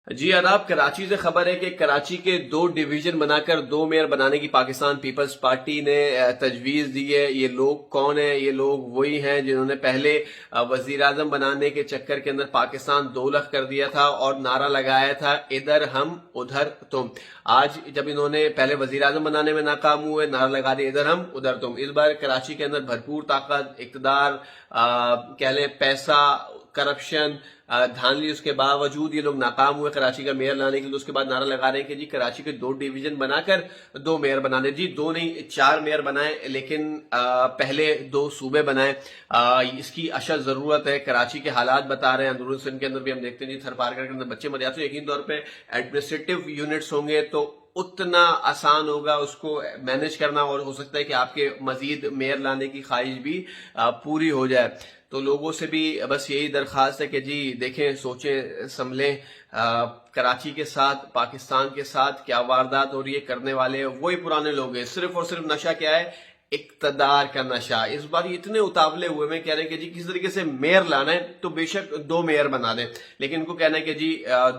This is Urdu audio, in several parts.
جی آداب، کراچی سے خبر ہے کہ کراچی کے 2 ڈویژن بنا کر 2 میئر بنانے کی پاکستان پیپلز پارٹی نے تجویز دی ہے۔ یہ لوگ کون ہیں؟ یہ لوگ وہی ہیں جنہوں نے پہلے وزیر اعظم بنانے کے چکر کے اندر پاکستان 2 لخ کر دیا تھا اور نعرہ لگایا تھا ادھر ہم ادھر تم۔ آج جب انہوں نے پہلے وزیر اعظم بنانے میں ناکام ہوئے، نعرہ لگا دیا ادھر ہم ادھر تم۔ اس بار کراچی کے اندر بھرپور طاقت، اقتدار، کہہ لیں پیسہ، کرپشن، دھاندلی، اس کے باوجود یہ لوگ ناکام ہوئے کراچی کا میئر لانے کے لیے۔ اس کے بعد نعرہ لگا رہے ہیں کہ جی کراچی کے 2 ڈویژن بنا کر 2 میئر بنانے۔ جی 2 نہیں 4 میئر بنائیں، لیکن پہلے 2 صوبے بنائیں۔ اس کی اشد ضرورت ہے۔ کراچی کے حالات بتا رہے ہیں، اندرون سندھ کے اندر بھی ہم دیکھتے ہیں جی تھر پارکر کے اندر بچے مر جاتے ہیں۔ یقین طور پہ ایڈمنسٹریٹو یونٹس ہوں گے تو اتنا آسان ہوگا اس کو مینج کرنا، اور ہو سکتا ہے کہ آپ کے مزید میئر لانے کی خواہش بھی پوری ہو جائے۔ تو لوگوں سے بھی بس یہی درخواست ہے کہ جی دیکھیں، سوچیں، سنبھلیں۔ کراچی کے ساتھ، پاکستان کے ساتھ کیا واردات ہو رہی ہے، کرنے والے وہی پرانے لوگ ہیں۔ صرف اور صرف نشہ کیا ہے؟ اقتدار کا نشہ۔ اس بار یہ اتنے اتاولے ہوئے میں کہہ رہے ہیں کہ جی کس طریقے سے میئر لانا ہے تو بے شک 2 میئر بنا دیں، لیکن ان کو کہنا ہے کہ جی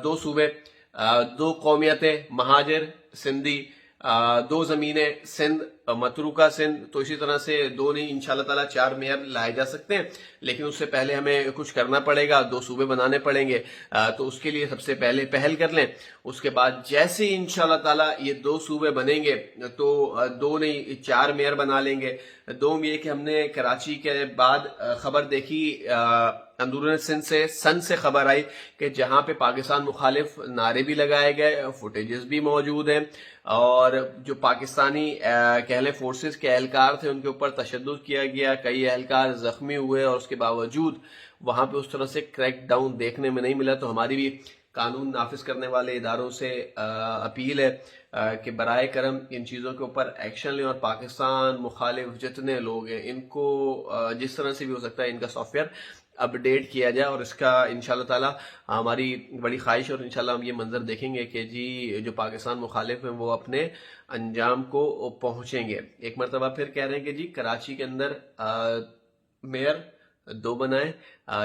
2 صوبے، 2 قومیتیں، مہاجر، سندھی، 2 زمینیں، سندھ، متروکہ سندھ، تو اسی طرح سے 2 نہیں انشاءاللہ تعالی 4 میئر لائے جا سکتے ہیں، لیکن اس سے پہلے ہمیں کچھ کرنا پڑے گا، 2 صوبے بنانے پڑیں گے۔ تو اس کے لیے سب سے پہلے پہل کر لیں۔ اس کے بعد جیسے ہی انشاءاللہ تعالی یہ 2 صوبے بنیں گے تو 2 نہیں 4 میئر بنا لیں گے۔ دوم یہ کہ ہم نے کراچی کے بعد خبر دیکھی، اندرون سندھ سے خبر آئی کہ جہاں پہ پاکستان مخالف نعرے بھی لگائے گئے، فوٹیجز بھی موجود ہیں، اور جو پاکستانی کہہ لیں فورسز کے اہلکار تھے ان کے اوپر تشدد کیا گیا، کئی اہلکار زخمی ہوئے، اور اس کے باوجود وہاں پہ اس طرح سے کریک ڈاؤن دیکھنے میں نہیں ملا۔ تو ہماری بھی قانون نافذ کرنے والے اداروں سے اپیل ہے کہ برائے کرم ان چیزوں کے اوپر ایکشن لیں، اور پاکستان مخالف جتنے لوگ ہیں ان کو جس طرح سے بھی ہو سکتا ہے ان کا سافٹ ویئر اپڈیٹ کیا جائے۔ اور اس کا انشاءاللہ تعالی ہماری بڑی خواہش ہے، اور انشاءاللہ ہم یہ منظر دیکھیں گے کہ جی جو پاکستان مخالف ہیں وہ اپنے انجام کو پہنچیں گے۔ ایک مرتبہ پھر کہہ رہے ہیں کہ جی کراچی کے اندر میئر 2 بنائیں،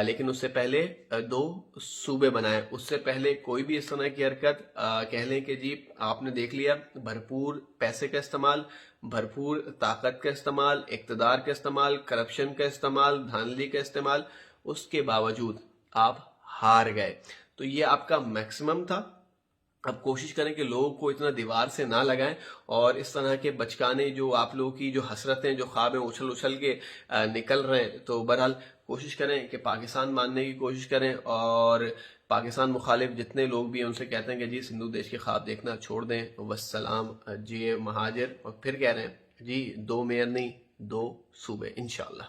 لیکن اس سے پہلے 2 صوبے بنائیں۔ اس سے پہلے کوئی بھی اس طرح کی حرکت کہہ لیں کہ جی آپ نے دیکھ لیا، بھرپور پیسے کا استعمال، بھرپور طاقت کا استعمال، اقتدار کا استعمال، کرپشن کا استعمال، دھاندلی کا استعمال، اس کے باوجود آپ ہار گئے۔ تو یہ آپ کا میکسیمم تھا۔ اب کوشش کریں کہ لوگوں کو اتنا دیوار سے نہ لگائیں، اور اس طرح کے بچکانے جو آپ لوگوں کی جو حسرتیں، جو خواب ہیں اچھل اچھل کے نکل رہے ہیں، تو بہرحال کوشش کریں کہ پاکستان ماننے کی کوشش کریں، اور پاکستان مخالف جتنے لوگ بھی ہیں ان سے کہتے ہیں کہ جی سندھو دیش کے خواب دیکھنا چھوڑ دیں، والسلام جی مہاجر۔ اور پھر کہہ رہے ہیں جی 2 میئر نہیں 2 صوبے انشاءاللہ۔